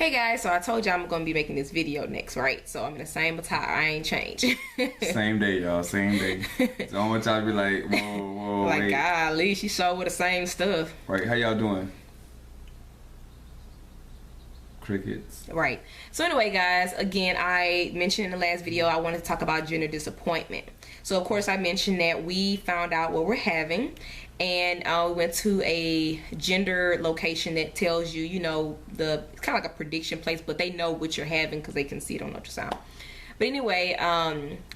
Hey guys, so I told you I'm gonna be making this video next, right? So I'm in the same attire. I ain't changed. Same day, y'all. Same day. So I want y'all to be like, whoa, like, wait. golly, she showed with the same stuff. Right, how y'all doing? Crickets. Right. So anyway, guys, again, I mentioned in the last video I wanted to talk about gender disappointment. So of course I mentioned that we found out what we're having, and we went to a gender location that tells you, you know, it's kind of like a prediction place, but they know what you're having because they can see it on ultrasound. But anyway,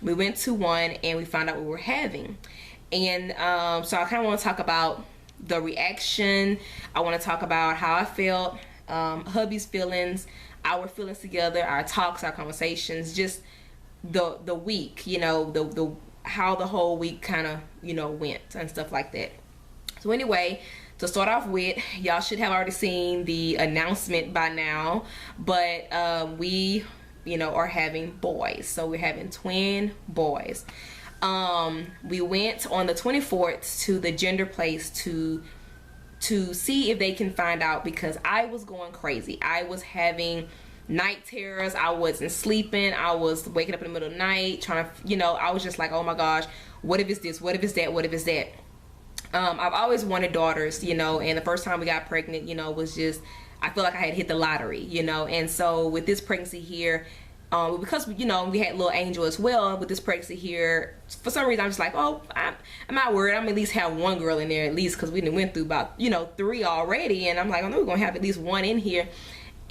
we went to one and we found out what we were having, and so I kind of want to talk about the reaction. I want to talk about how I felt, hubby's feelings, our feelings together, our talks, our conversations, just the week, you know, how the whole week kind of, you know, went and stuff like that. So anyway, to start off with, y'all should have already seen the announcement by now, but we, you know, are having boys. So we're having twin boys. We went on the 24th to the gender place to see if they can find out, because I was going crazy. I was having night terrors. I wasn't sleeping. I was waking up in the middle of the night trying to, you know, I was just like, oh my gosh, what if it's this, what if it's that, what if it's that. I've always wanted daughters, you know, and the first time we got pregnant, you know, was just, I feel like I had hit the lottery, you know. And so with this pregnancy here, because, you know, we had little Angel as well, with this pregnancy here, for some reason I'm just like, oh, I'm not worried. I'm at least have one girl in there at least, because we done went through about, you know, 3 already, and I'm like, I know we're gonna have at least 1 in here.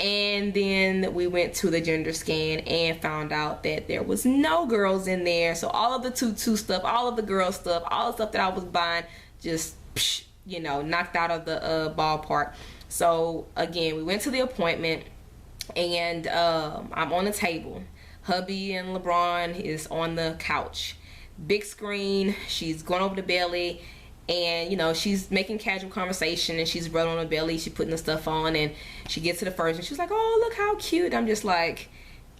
And then we went to the gender scan and found out that there was no girls in there. So all of the tutu stuff, all of the girl stuff, all the stuff that I was buying, just, you know, knocked out of the ballpark. So again, we went to the appointment, and I'm on the table. Hubby and LeBron is on the couch. Big screen, she's going over the belly, and you know, she's making casual conversation, and she's rubbing on the belly, she's putting the stuff on, and she gets to the first, and she's like, oh, look how cute. I'm just like,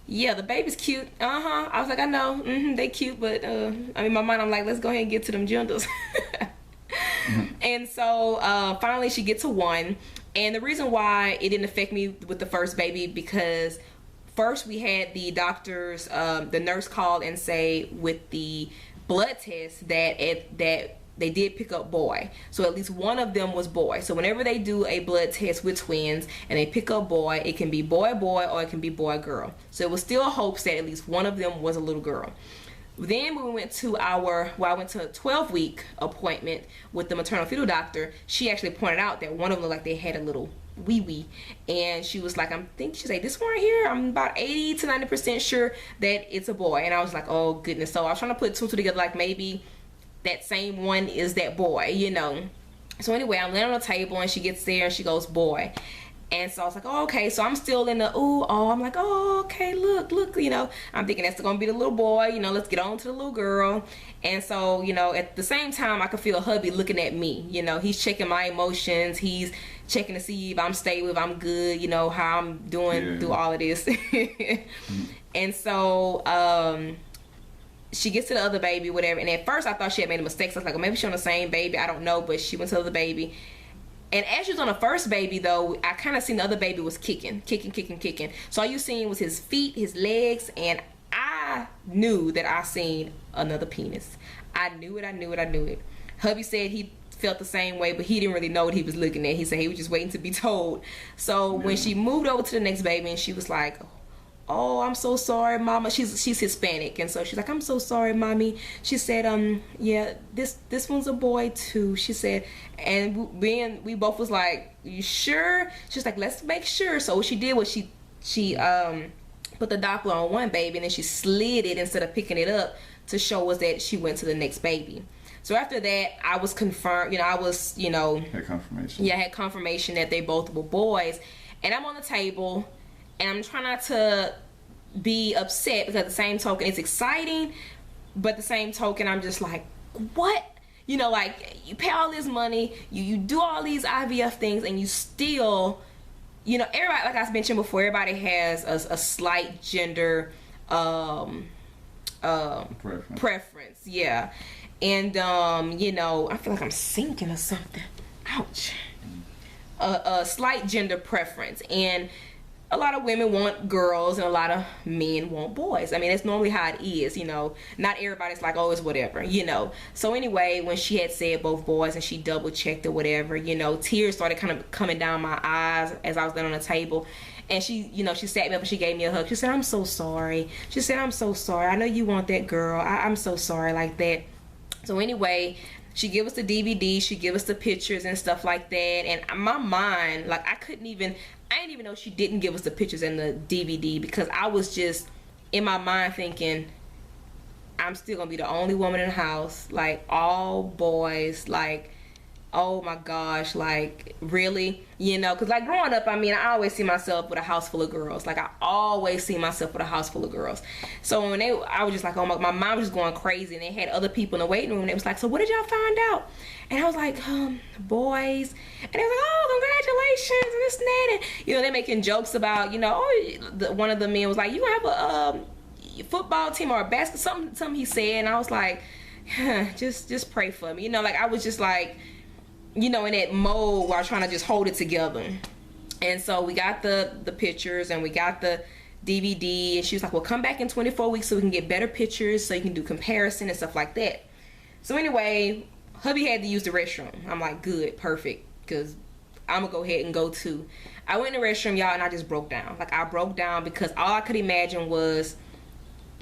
yeah, the baby's cute. I was like, I know, they cute, but I mean, in my mind, I'm like, let's go ahead and get to them genders. And so finally she gets to 1, and the reason why it didn't affect me with the first baby, because first we had the doctors, the nurse called and say with the blood test that they did pick up boy. So at least one of them was boy. So whenever they do a blood test with twins and they pick up boy, it can be boy boy or it can be boy girl. So it was still hopes that at least one of them was a little girl. Then when we went to I went to a 12-week appointment with the maternal fetal doctor, she actually pointed out that one of them looked like they had a little wee-wee, and she was like, she's like, this one right here, I'm about 80 to 90% sure that it's a boy. And I was like, oh goodness. So I was trying to put 2 together, like maybe that same one is that boy, you know. So anyway, I'm laying on the table, and she gets there and she goes, boy. And so I was like, oh, okay. So I'm still in the I'm like, oh, okay, look, you know, I'm thinking that's gonna be the little boy, you know, let's get on to the little girl. And so, you know, at the same time, I could feel hubby looking at me, you know, he's checking my emotions, he's checking to see if I'm stable, if I'm good, you know, how I'm doing through all of this. And so she gets to the other baby, whatever, and at first I thought she had made a mistake. So I was like, well, maybe she's on the same baby, I don't know. But she went to the other baby, and as she was on the first baby though, I kind of seen the other baby was kicking. So all you seen was his feet, his legs, and I knew that I seen another penis. I knew it. Hubby said he felt the same way, but he didn't really know what he was looking at. He said he was just waiting to be told. So when she moved over to the next baby, and she was like, oh, I'm so sorry, mama. She's Hispanic, and so she's like, I'm so sorry, mommy. She said, yeah, this one's a boy too. She said, and we both was like, you sure? She's like, let's make sure. So what she did was she put the Doppler on one baby, and then she slid it instead of picking it up to show us that she went to the next baby. So after that, I was confirmed, you know, had confirmation. Yeah, I had confirmation that they both were boys. And I'm on the table, and I'm trying not to be upset, because at the same token, it's exciting, but at the same token, I'm just like, what? You know, like, you pay all this money, you do all these IVF things, and you still, you know, everybody, like I mentioned before, everybody has a slight gender preference, yeah. And you know, I feel like I'm sinking or something. Ouch. A slight gender preference, and a lot of women want girls and a lot of men want boys. I mean, that's normally how it is, you know. Not everybody's like, oh, it's whatever, you know. So anyway, when she had said both boys and she double checked or whatever, you know, tears started kind of coming down my eyes as I was laying on the table. And she, you know, she sat me up and she gave me a hug. She said, I'm so sorry. She said, I'm so sorry. I know you want that girl. I'm so sorry, like that. So anyway, she give us the DVD, she give us the pictures and stuff like that. And my mind, like, I didn't even know she didn't give us the pictures and the DVD, because I was just in my mind thinking, I'm still gonna be the only woman in the house, like, all boys, like, oh my gosh, like, really, you know, because like growing up, I mean, I always see myself with a house full of girls. Like, I always see myself with a house full of girls. So when I was just like, oh my mom was just going crazy, and they had other people in the waiting room, and it was like, so what did y'all find out? And I was like, boys. And they was like, oh, congratulations, and this and that. And, you know, they're making jokes about, you know, one of the men was like, you have a football team or a basket, something he said. And I was like, just pray for me. You know, like, I was just like, you know, in that mode where I was trying to just hold it together. And so we got the pictures and we got the DVD, and she was like, well, come back in 24 weeks so we can get better pictures, so you can do comparison and stuff like that. So anyway, hubby had to use the restroom. I'm like, good, perfect, because I'm gonna go ahead and go too. I went in the restroom, y'all, and I just broke down. Like, I broke down because all I could imagine was,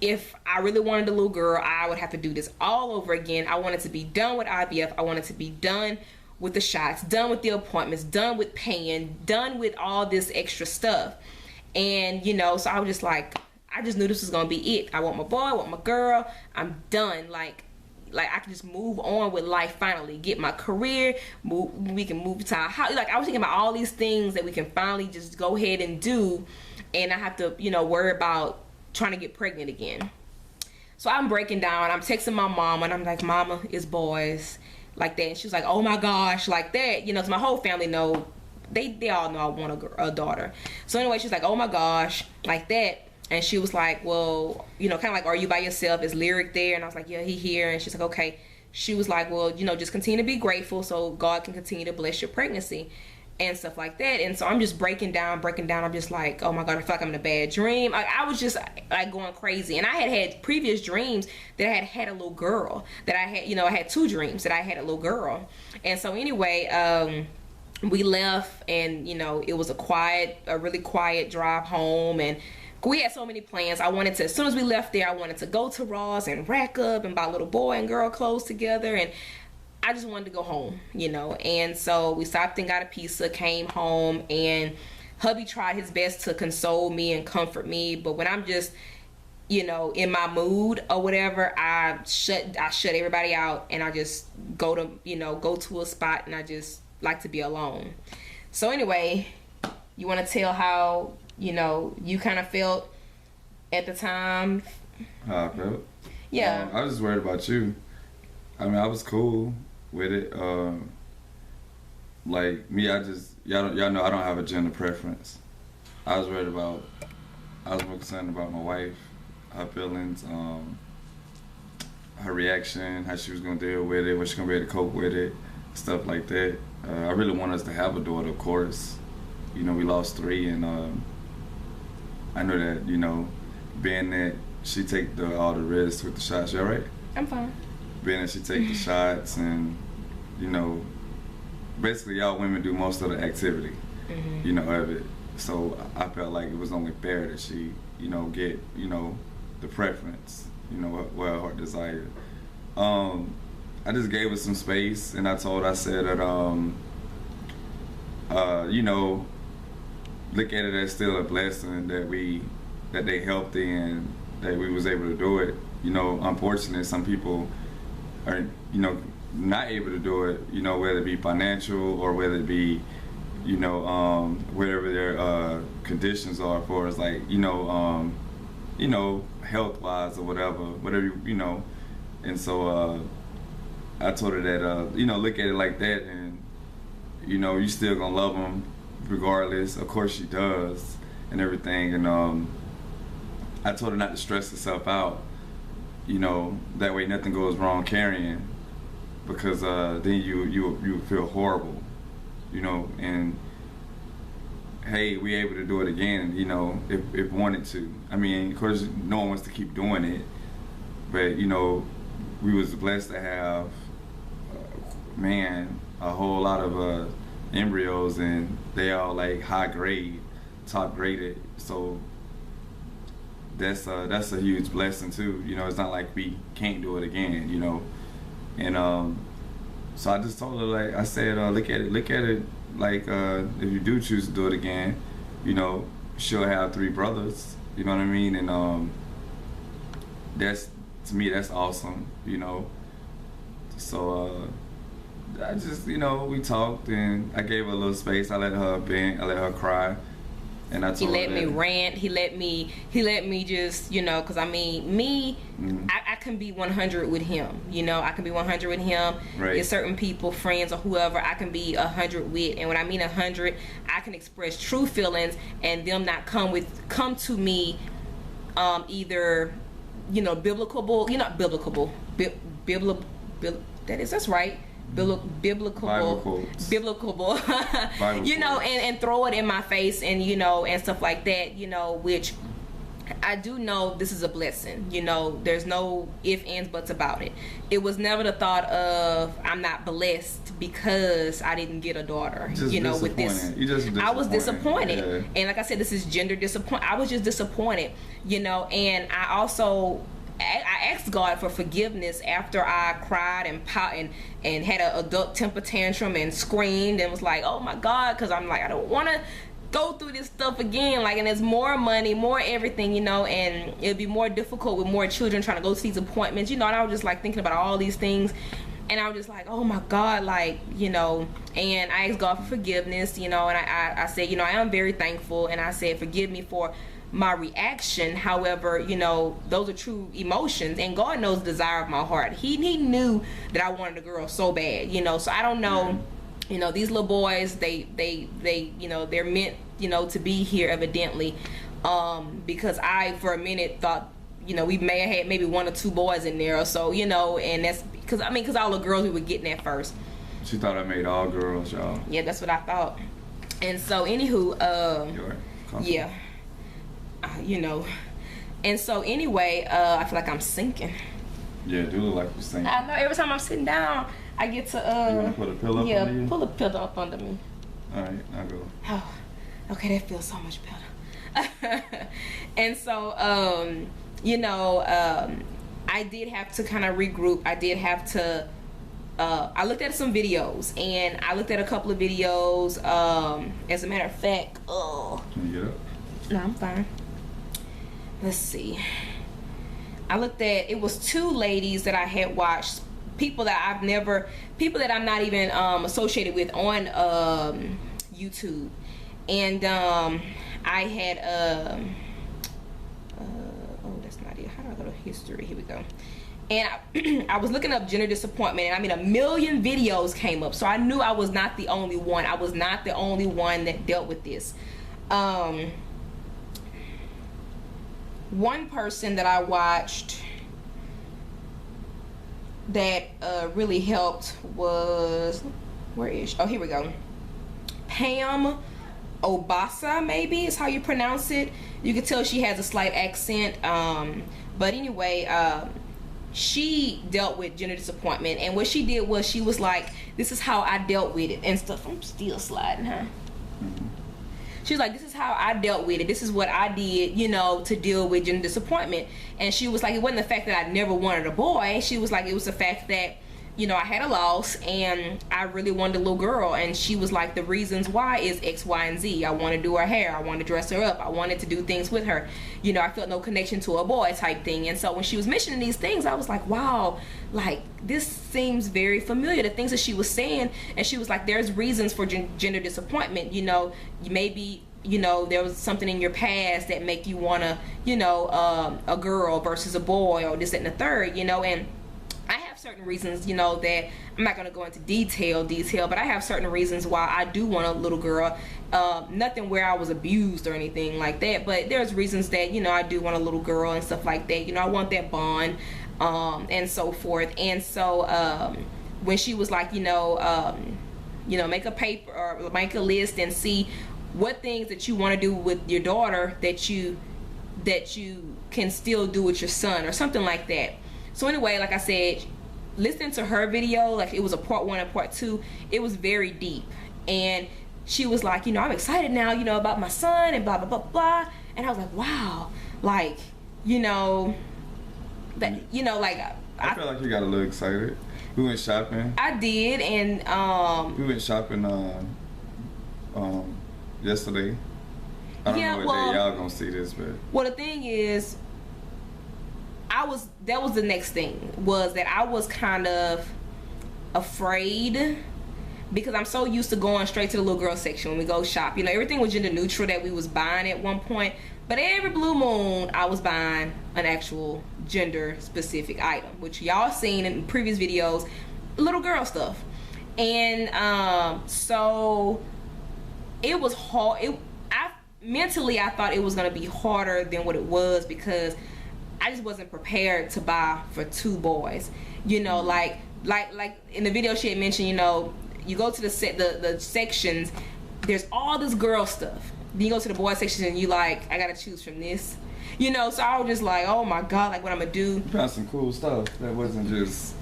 if I really wanted a little girl, I would have to do this all over again. I wanted to be done with IVF. I wanted to be done with the shots, done with the appointments, done with paying, done with all this extra stuff. And, you know, so I was just like, I just knew this was gonna be it. I want my boy, I want my girl, I'm done. Like I can just move on with life finally, get my career, we can move to our house. Like, I was thinking about all these things that we can finally just go ahead and do, and I have to, you know, worry about trying to get pregnant again. So I'm breaking down, I'm texting my mom, and I'm like, mama, it's boys, like that. And she was like, oh my gosh, like that, you know, 'cause my whole family know, they all know I want a daughter. So anyway, she's like, oh my gosh, like that. And she was like, well, you know, kind of like, are you by yourself? Is Lyric there? And I was like, yeah, he here. And she's like, okay. She was like, well, you know, just continue to be grateful so God can continue to bless your pregnancy and stuff like that. And so I'm just breaking down. I'm just like, oh my God, I feel like I'm in a bad dream. I was just like going crazy. And I had previous dreams that I had a little girl, that I had, you know, I had 2 dreams that I had a little girl. And so anyway, we left, and, you know, it was a really quiet drive home, and we had so many plans. I wanted to, as soon as we left there, I wanted to go to Ross and rack up and buy little boy and girl clothes together, and I just wanted to go home, you know. And so we stopped and got a pizza, came home, and hubby tried his best to console me and comfort me, but when I'm just, you know, in my mood or whatever, I shut everybody out, and I just go to a spot, and I just like to be alone. So anyway, you want to tell how, you know, you kind of felt at the time? How I felt? Yeah. I was just worried about you. I mean, I was cool with it. Like me, y'all know I don't have a gender preference. I was more concerned about my wife, her feelings, her reaction, how she was gonna deal with it, what she gonna be able to cope with it, stuff like that. I really want us to have a daughter, of course. You know, we lost 3, and I know that, you know, being that she take all the risks with the shots. You all right? I'm fine. Being that she take the shots, and, you know, basically y'all women do most of the activity, you know, of it. So I felt like it was only fair that she, you know, get, you know, the preference, you know, what her heart desired. I just gave her some space, and I said that, you know, look at it as still a blessing that they healthy and that we was able to do it. You know, unfortunately, some people are, you know, not able to do it, you know, whether it be financial or whether it be, you know, whatever their conditions are for us, like, you know, health-wise or whatever, you know. And so I told her that, you know, look at it like that, and, you know, you still gonna love them regardless. Of course she does and everything. And I told her not to stress herself out, you know, that way nothing goes wrong carrying, because then you feel horrible, you know. And hey, we able to do it again, you know, if wanted to. I mean, of course, no one wants to keep doing it, but you know, we was blessed to have, a whole lot of embryos, and they all like high grade, top graded. So that's a huge blessing too. You know, it's not like we can't do it again. You know, and so I just told her, like I said, look at it like if you do choose to do it again, you know, she'll have 3 brothers. You know what I mean? And that's, to me, that's awesome. You know, so I just, you know, we talked and I gave her a little space. I let her vent, I let her cry. And I told he let her me rant. He let me just, you know, because I mean, me, I can be 100 with him. You know, I can be 100 with him. Right. There's certain people, friends or whoever, I can be 100 with. And when I mean 100, I can express true feelings and them not come to me either, you know, biblical, that's right. Biblical, you know, and throw it in my face, and you know, and stuff like that, you know, which I do know this is a blessing. You know, there's no ifs, ands, buts about it. It was never the thought of I'm not blessed because I didn't get a daughter. Just you know, with this, I was disappointed, and like I said, this is gender disappointment. I was just disappointed, you know, and I asked God for forgiveness after I cried and and had an adult temper tantrum and screamed and was like, oh my God, because I'm like, I don't want to go through this stuff again, like, and there's more money, more everything, you know, and it'd be more difficult with more children trying to go to these appointments, you know, and I was just like thinking about all these things, and I was just like, oh my God, like, you know, and I asked God for forgiveness, you know, and I said, you know, I am very thankful, and I said, forgive me for my reaction. However, you know, those are true emotions, and God knows the desire of my heart. He knew that I wanted a girl so bad, you know, so I don't know, you know, these little boys, they you know, they're meant, you know, to be here evidently, because I for a minute thought, you know, we may have had maybe 1 or 2 boys in there or so, you know, and that's because all the girls we were getting at first. She thought I made all girls, y'all. Yeah, that's what I thought. And so anywho, yeah. You know, and so anyway, I feel like I'm sinking. Yeah, do look like you're sinking. I know, every time I'm sitting down, I get to you want to put a pillow up under you? Pull a pillow up under me. All right, I'll go. Oh, okay, that feels so much better. And so, you know, I did have to kind of regroup. I did have to. I looked at some videos, and I looked at a couple of videos. As a matter of fact, Can you get up? No, I'm fine. Let's see. I looked at, it was 2 ladies that I had watched, people that I'm not even associated with on YouTube, and I had oh, that's not it. How do I go to history? Here we go. And I was looking up gender disappointment, and I mean, a million videos came up, so I knew I was not the only one. I was not the only one that dealt with this. One person that I watched that really helped was, where is she? Oh, here we go. Pam Obasa, maybe is how you pronounce it. You can tell she has a slight accent. But anyway, she dealt with gender disappointment, and what she did was she was like, this is how I dealt with it and stuff. I'm still sliding, huh? She was like, this is how I dealt with it. This is what I did, you know, to deal with gender disappointment. And she was like, it wasn't the fact that I never wanted a boy. She was like, it was the fact that, you know, I had a loss and I really wanted a little girl. And she was like, the reasons why is X, Y, and Z. I want to do her hair. I want to dress her up. I wanted to do things with her. You know, I felt no connection to a boy type thing. And so when she was mentioning these things, I was like, wow, like, this seems very familiar, the things that she was saying. And she was like, there's reasons for gender disappointment. You know, maybe, you know, there was something in your past that make you want to, you know, a girl versus a boy, or this, that, and the third, you know. And I have certain reasons, you know, that I'm not going to go into detail, but I have certain reasons why I do want a little girl. Nothing where I was abused or anything like that, but there's reasons that, you know, I do want a little girl and stuff like that. You know, I want that bond, and so forth. And so when she was like, you know, make a paper or make a list and see what things that you want to do with your daughter that you can still do with your son, or something like that. So anyway, like I said, listening to her video, like it was a part 1 and part 2, it was very deep. And she was like, you know, I'm excited now, you know, about my son and blah blah blah blah. And I was like, wow, like, you know, that, you know, like I feel like you got a little excited. We went shopping. I did. And we went shopping yesterday. I don't know what day y'all gonna see this, but well, the thing is, that was the next thing, was that I was kind of afraid, because I'm so used to going straight to the little girl section when we go shop. You know, everything was gender neutral that we was buying at one point, but every blue moon I was buying an actual gender specific item, which y'all seen in previous videos, little girl stuff. And so it was hard. Mentally, I thought it was going to be harder than what it was, because I just wasn't prepared to buy for 2 boys. You know, like in the video she had mentioned, you know, you go to the sections, there's all this girl stuff. Then you go to the boy section and you like, I got to choose from this. You know, so I was just like, oh my God, like what I'm going to do. You found some cool stuff that wasn't just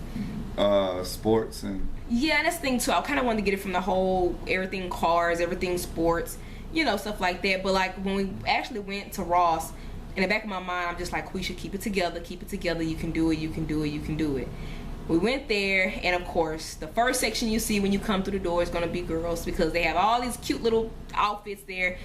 sports and... Yeah, that's the thing too. I kind of wanted to get it from the whole, everything cars, everything sports, you know, stuff like that. But like when we actually went to Ross, in the back of my mind, I'm just like, we should keep it together, you can do it, you can do it, you can do it. We went there, and of course, the first section you see when you come through the door is going to be girls, because they have all these cute little outfits there.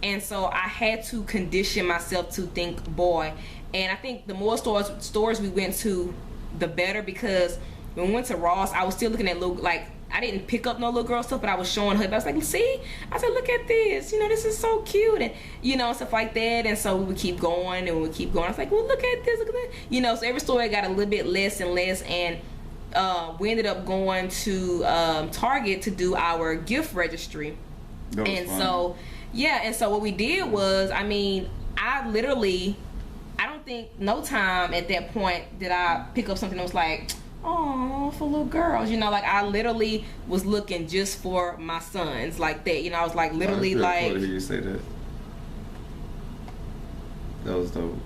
And so I had to condition myself to think boy. And I think the more stores we went to, the better, because when we went to Ross, I was still looking at little, like, I didn't pick up no little girl stuff, but I was showing her. But I was like, see? I said, look at this. You know, this is so cute. And, you know, stuff like that. And so we would keep going, and we would keep going. I was like, well, look at this. Look at that. You know, so every store got a little bit less and less. And we ended up going to Target to do our gift registry. And fun. So, yeah. And so what we did was, I mean, I don't think no time at that point did I pick up something that was like, oh, for little girls, you know, like I literally was looking just for my sons, like that, you know. I was like literally like. Cool to hear you say that. That was dope.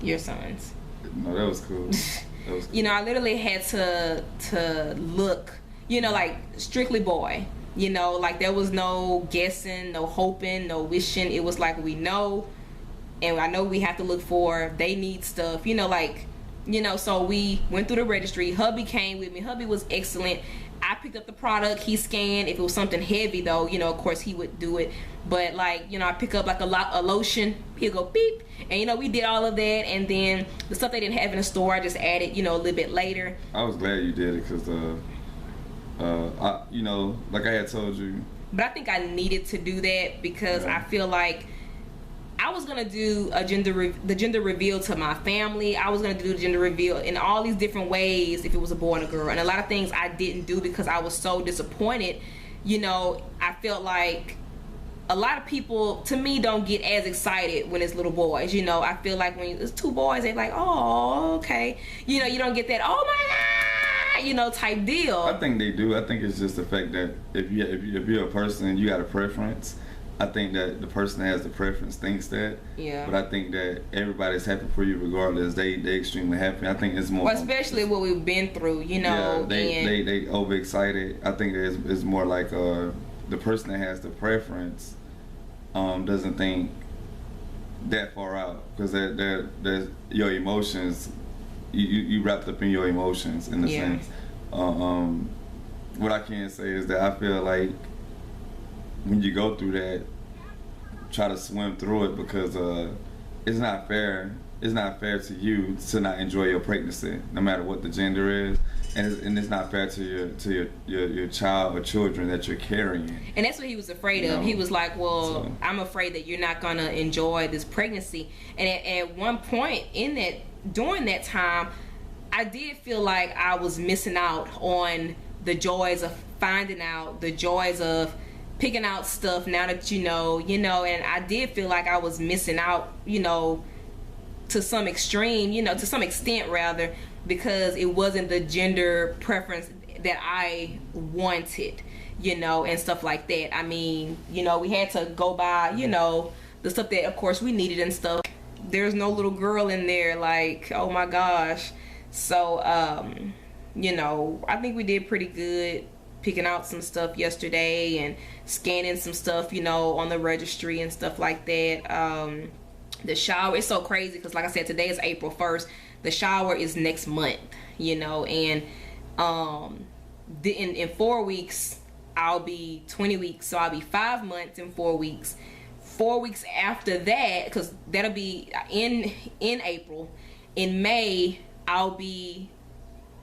Your sons. No, that was cool. That was cool. You know, I literally had to look, you know, like strictly boy. You know, like there was no guessing, no hoping, no wishing. It was like, we know, and I know we have to look for. They need stuff, you know, like. You know, so we went through the registry. Hubby came with me. Hubby was excellent. I picked up the product. He scanned. If it was something heavy, though, you know, of course, he would do it. But, like, you know, I pick up, like, a lotion. He'll go beep. And, you know, we did all of that. And then the stuff they didn't have in the store, I just added, you know, a little bit later. I was glad you did it because, you know, like I had told you. But I think I needed to do that because I feel like I was gonna do the gender reveal to my family. I was gonna do the gender reveal in all these different ways if it was a boy and a girl, and a lot of things I didn't do because I was so disappointed. You know, I felt like a lot of people, to me, don't get as excited when it's little boys. You know, I feel like when it's 2 boys, they're like, oh, okay. You know, you don't get that, oh my God, you know, type deal. I think they do. I think it's just the fact that if you're a person and you got a preference, I think that the person that has the preference thinks that. Yeah. But I think that everybody's happy for you regardless. They extremely happy. I think it's more. Well, especially what we've been through, you know. Yeah, they overexcited. I think it's more like the person that has the preference doesn't think that far out, because there's your emotions. You wrapped up in your emotions in a sense. What I can say is that I feel like when you go through that, try to swim through it, because it's not fair. It's not fair to you to not enjoy your pregnancy, no matter what the gender is, and it's not fair to your child or children that you're carrying. And that's what he was afraid of. He was like, well, so, I'm afraid that you're not gonna enjoy this pregnancy. And at one point during that time, I did feel like I was missing out on the joys of finding out, the joys of picking out stuff now that you know, and I did feel like I was missing out, you know, to some extreme, you know, to some extent rather, because it wasn't the gender preference that I wanted, you know, and stuff like that. I mean, you know, we had to go by, you know, the stuff that of course we needed and stuff. There's no little girl in there, like, oh my gosh. So you know, I think we did pretty good picking out some stuff yesterday and scanning some stuff, you know, on the registry and stuff like that. The shower, it's so crazy because like I said, today is April 1st. The shower is next month, you know, and in 4 weeks I'll be 20 weeks, so I'll be 5 months and 4 weeks. 4 weeks after that, because that'll be in April. In May I'll be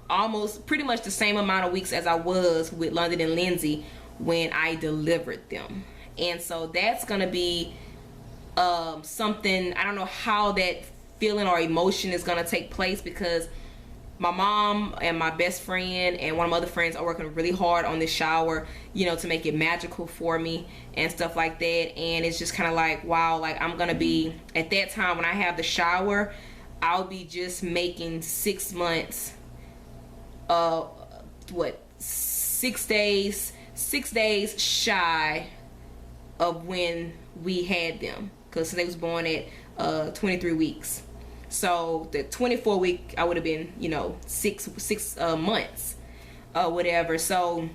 almost pretty much the same amount of weeks as I was with London and Lindsay when I delivered them. And so that's gonna be something, I don't know how that feeling or emotion is gonna take place, because my mom and my best friend and one of my other friends are working really hard on this shower, you know, to make it magical for me and stuff like that. And it's just kind of like, wow, like I'm gonna be, at that time when I have the shower, I'll be just making 6 months, 6 days shy of when we had them, because they was born at 23 weeks. So the 24 week I would have been, you know, six months whatever. So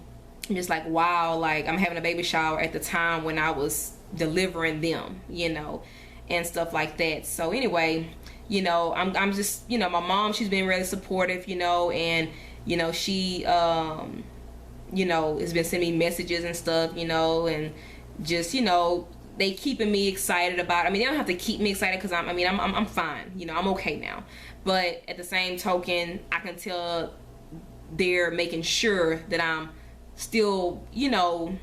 I'm just like, wow, like I'm having a baby shower at the time when I was delivering them, you know, and stuff like that. So anyway, you know, I'm just, you know, my mom, she's been really supportive, you know, and you know, she you know, has been sending me messages and stuff, you know, and just, you know, they keeping me excited about, I mean, they don't have to keep me excited because I'm fine, you know, I'm okay now. But at the same token, I can tell they're making sure that I'm still, you know,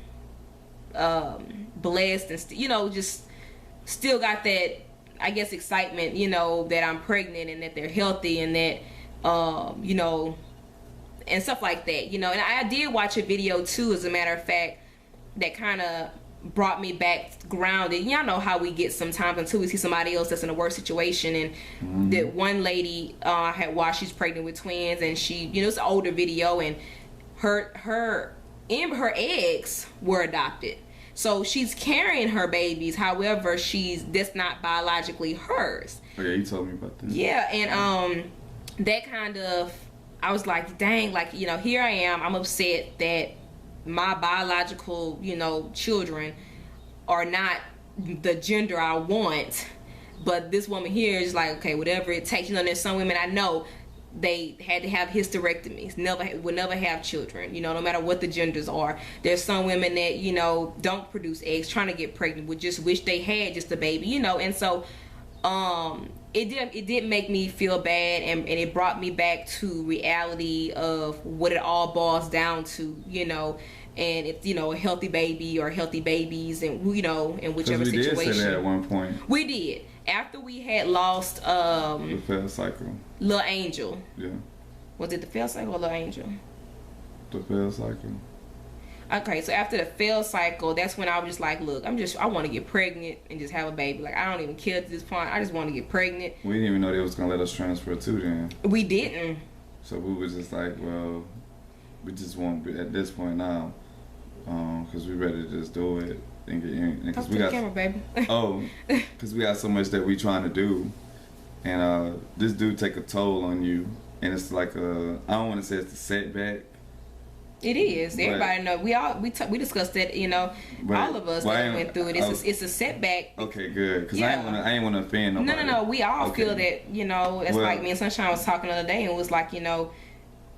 blessed and you know, just still got that, I guess, excitement, you know, that I'm pregnant and that they're healthy and that you know, and stuff like that, you know. And I did watch a video too, as a matter of fact, that kind of brought me back grounded. Y'all know how we get sometimes until we see somebody else that's in a worse situation. And that one lady I had watched, she's pregnant with twins, and she, you know, it's an older video, and her eggs were adopted, so she's carrying her babies. However, that's not biologically hers. Oh yeah, you told me about that. Yeah, and that kind of, I was like, dang, like, you know, here I am, I'm upset that my biological, you know, children are not the gender I want, but this woman here is like, okay, whatever it takes. You know, there's some women I know, they had to have hysterectomies, would never have children, you know, no matter what the genders are. There's some women that, you know, don't produce eggs, trying to get pregnant, would just wish they had just a baby, you know. And so it did make me feel bad, and it brought me back to reality of what it all boils down to, you know. And it's, you know, a healthy baby or healthy babies, and, you know, in whichever situation. We did say that at one point. We did. After we had lost the fail cycle. Little Angel. Yeah. Was it the fail cycle or Little Angel? The fail cycle. Okay, so after the fail cycle, that's when I was just like, look, I want to get pregnant and just have a baby. Like, I don't even care at this point. I just want to get pregnant. We didn't even know they was going to let us transfer too then. We didn't. So we was just like, well, we just won't be at this point now, because we ready to just do it and get in. Talk to the camera, baby. Because we got so much that we trying to do. And this do take a toll on you. And it's like I don't want to say it's a setback. It is. Everybody know. We discussed that. You know, all of us that went through it. It's a setback. Okay, good. Because I ain't want to offend nobody. No. We all feel that. You know, it's like me and Sunshine was talking the other day, and it was like, you know,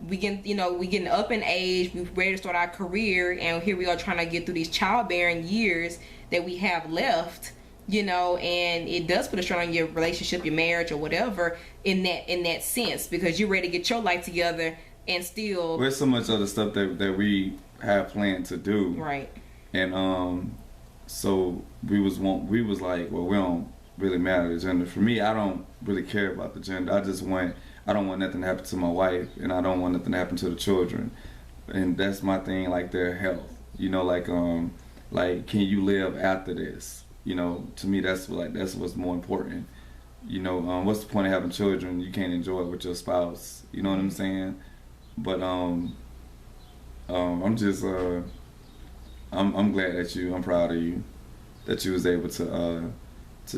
we getting up in age. We're ready to start our career, and here we are trying to get through these childbearing years that we have left. You know, and it does put a strain on your relationship, your marriage, or whatever in that sense, because you're ready to get your life together. And still, there's so much other stuff that we have planned to do, right? And so we was like, well, we don't really matter the gender. For me, I don't really care about the gender. I don't want nothing to happen to my wife, and I don't want nothing to happen to the children. And that's my thing, like their health. You know, like can you live after this? You know, to me, that's what's more important. You know, what's the point of having children? You can't enjoy it with your spouse. You know what I'm saying? But I'm just I'm glad that I'm proud of you, that you was able to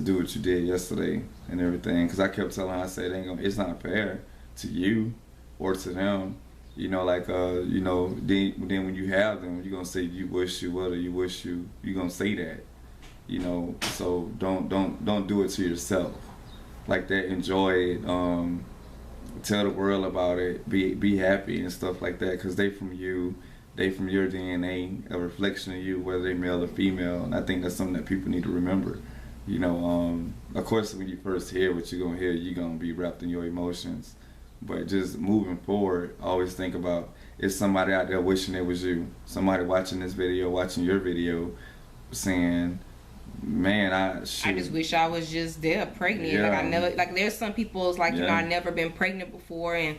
do what you did yesterday and everything. Because I kept telling her, I said, it's not fair to you or to them. You know, like you know, then when you have them, you're gonna say you wish you would, or you wish you're gonna say that. You know, so don't do it to yourself like that. Enjoy it. Tell the world about it. Be happy and stuff like that, because they from you. They from your DNA, a reflection of you, whether they male or female. And I think that's something that people need to remember. You know, of course, when you first hear what you're gonna hear, you're gonna be wrapped in your emotions. But just moving forward, always think about, it's somebody out there wishing it was you. Somebody watching this video, watching your video, saying, man, I just wish I was just there, pregnant. Yeah. Like I never, like there's some people's like, Yeah. you know, I never been pregnant before, and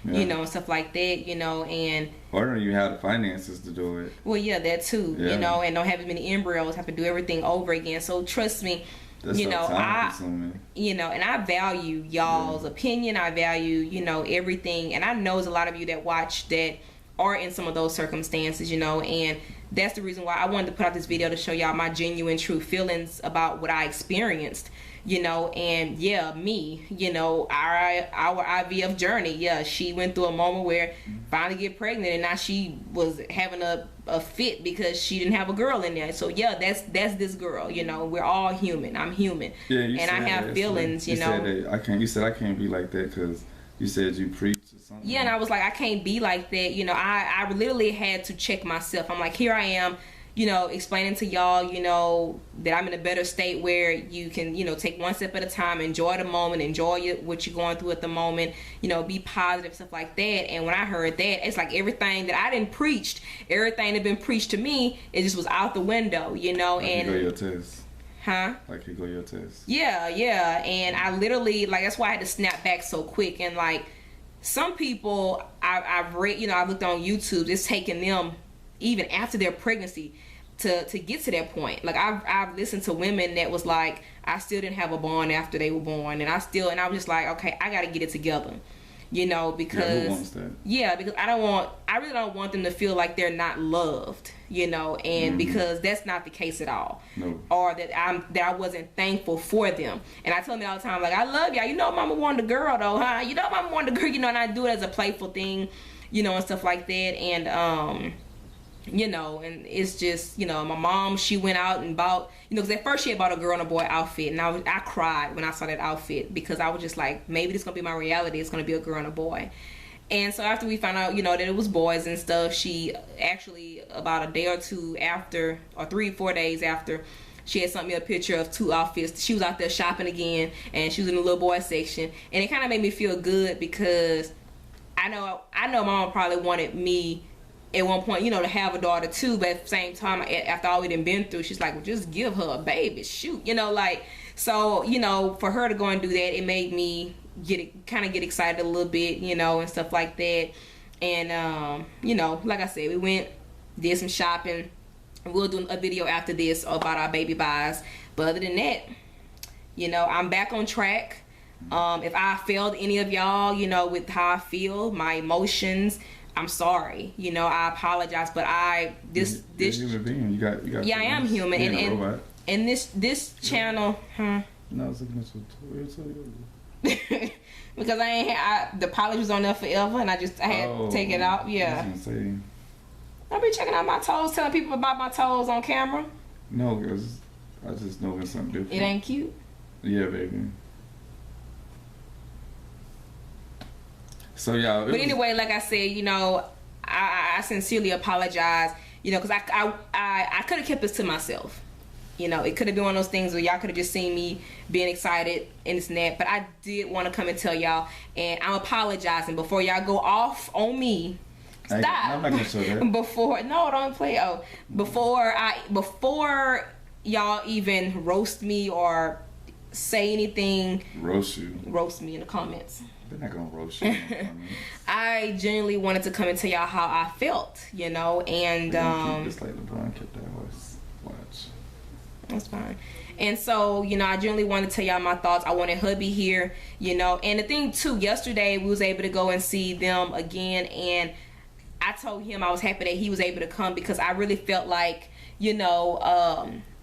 Yeah. you know, stuff like that, you know, and or don't you have the finances to do it. well, yeah, that too, Yeah. you know, and don't have as many embryos, have to do everything over again. So trust me, That's you know, time-consuming. you know, and I value y'all's opinion. I value, you know, everything. And I know there's a lot of you that watch that are in some of those circumstances, you know, and that's the reason why I wanted to put out this video, to show y'all my genuine, true feelings about what I experienced, you know. And yeah, me, you know, our IVF journey, yeah, she went through a moment where finally get pregnant, and now she was having a fit because she didn't have a girl in there. So yeah, that's this girl, you know. We're all human. I'm human. Yeah, and I have feelings, you know. You said I can't be like that because you said you preach or something. Yeah, and I was like, I can't be like that. You know, I literally had to check myself. I'm like, here I am, you know, explaining to y'all, you know, that I'm in a better state where you can, you know, take one step at a time, enjoy the moment, enjoy what you're going through at the moment, you know, be positive, stuff like that. And when I heard that, it's like everything that I didn't preached, everything that been preached to me, it just was out the window, you know. Like and you go your test. Huh? Like you go your test. Yeah. And I literally, like, that's why I had to snap back so quick. And like, some people I've read, you know, I've looked on YouTube, it's taking them even after their pregnancy to get to that point. Like I've listened to women that was like, I still didn't have a bond after they were born, and I was just like, okay, I got to get it together, you know, because yeah, who wants that? Yeah, because I really don't want them to feel like they're not loved, you know, and because that's not the case at all. No. Or that I wasn't thankful for them. And I tell them all the time, like, I love y'all, you know, mama wanted a girl though, huh? You know, mama wanted a girl, you know, and I do it as a playful thing, you know, and stuff like that. And you know, and it's just, you know, my mom, she went out and bought, you know, because at first she had bought a girl and a boy outfit, and I cried when I saw that outfit, because I was just like, maybe this is gonna be my reality, it's gonna be a girl and a boy. And so after we found out, you know, that it was boys and stuff, she actually, about a day or two after, or 3-4 days after, she had sent me a picture of 2 outfits. She was out there shopping again, and she was in the little boy section, and it kind of made me feel good, because I know mama probably wanted me at one point, you know, to have a daughter too, but at the same time, after all we done been through, she's like, well, just give her a baby, shoot, you know, like, so, you know, for her to go and do that, it made me get excited a little bit, you know, and stuff like that. And you know, like I said, we went, did some shopping, and we'll do a video after this about our baby buys. But other than that, you know, I'm back on track. If I failed any of y'all, you know, with how I feel, my emotions, I'm sorry, you know, I apologize, but this You're a human being. You got. Yeah, I am human, and this channel, No, I was looking at your because the polish was on there forever, and I had to take it out. Yeah, I'll be checking out my toes, telling people about my toes on camera. No, because I just know it's something different. It ain't cute. Yeah, baby. So yeah. But anyway, like I said, you know, I sincerely apologize. You know, because I could have kept this to myself. You know, it could have been one of those things where y'all could have just seen me being excited and this and that. But I did want to come and tell y'all, and I'm apologizing before y'all go off on me. Stop. I'm not gonna show that. Don't play. Before y'all even roast me or say anything. Roast you. Roast me in the comments. They're not gonna roast you. I genuinely wanted to come and tell y'all how I felt, you know, and just like LeBron kept that horse. Watch. That's fine. And so, you know, I genuinely wanted to tell y'all my thoughts. I wanted hubby here, you know, and the thing too, yesterday we was able to go and see them again, and I told him I was happy that he was able to come, because I really felt like you know,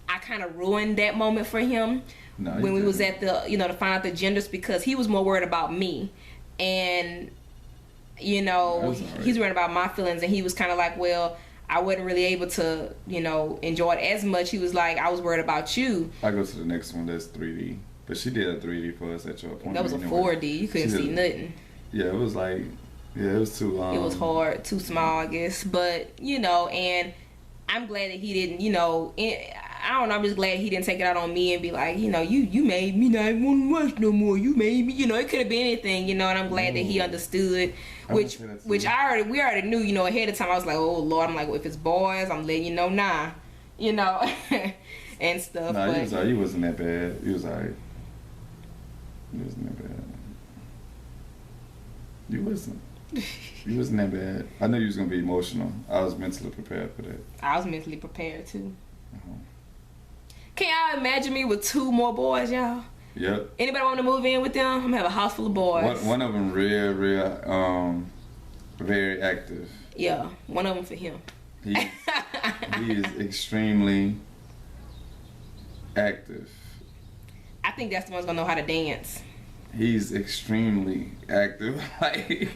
I kind of ruined that moment for him when we was at the, you know, to find out the genders, because he was more worried about me, and you know, he's worried about my feelings, and he was kind of like, well, I wasn't really able to, you know, enjoy it as much. He was like, I was worried about you. I go to the next one that's 3D, but she did a 3D for us at your appointment. That was a 4D. You couldn't see nothing. Yeah, it was like, yeah, it was too. It was hard, too small, I guess. But you know, and I'm glad that he didn't, you know, I don't know, I'm just glad he didn't take it out on me and be like, you know, you made me not want to watch no more. You made me, you know, it could have been anything, you know, and I'm glad that he understood, which we already knew, you know, ahead of time. I was like, oh Lord, I'm like, well, if it's boys, I'm letting you know now, you know, and stuff. Nah, he wasn't that bad. He was alright. He wasn't that bad. You wasn't. You wasn't that bad. I knew you was gonna be emotional. I was mentally prepared for that. I was mentally prepared too. Can y'all imagine me with 2 more boys, y'all? Yep. Anybody want to move in with them? I'm gonna have a house full of boys. One of them real, very active. Yeah, one of them for him. He is extremely active. I think that's the one who's gonna know how to dance. He's extremely active. Like,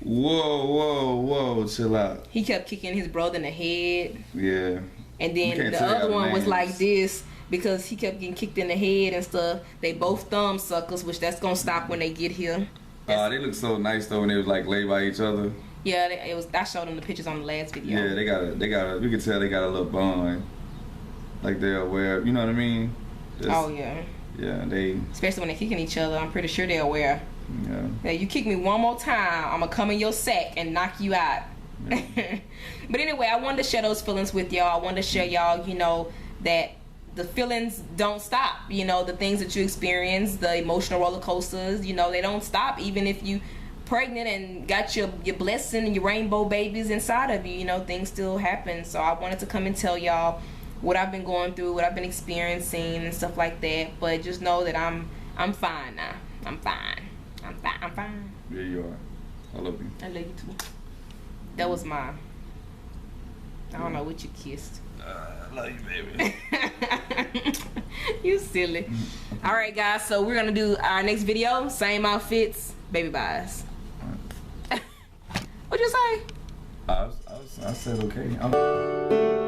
whoa, chill out. He kept kicking his brother in the head. Yeah. And then the other one was like this, because he kept getting kicked in the head and stuff. They both thumb suckers, which that's gonna stop when they get here. They look so nice though when they was like laid by each other. Yeah, it was. I showed them the pictures on the last video. Yeah, they got a. You can tell they got a little bond. Like they're aware. You know what I mean? Oh yeah. Yeah, they. Especially when they're kicking each other, I'm pretty sure they're aware. Yeah. Yeah, you kick me one more time, I'm gonna come in your sack and knock you out. Yeah. But anyway, I wanted to share those feelings with y'all. I wanted to share y'all, you know, that the feelings don't stop. You know, the things that you experience, the emotional roller coasters, you know, they don't stop. Even if you pregnant and got your blessing and your rainbow babies inside of you, you know, things still happen. So I wanted to come and tell y'all what I've been going through, what I've been experiencing and stuff like that. But just know that I'm fine now. I'm fine. Yeah, you are. I love you. I love you too. That was my, I don't know what you kissed. I love you, baby. You silly. All right, guys. So we're gonna do our next video. Same outfits, baby buys. What'd you say? I said okay.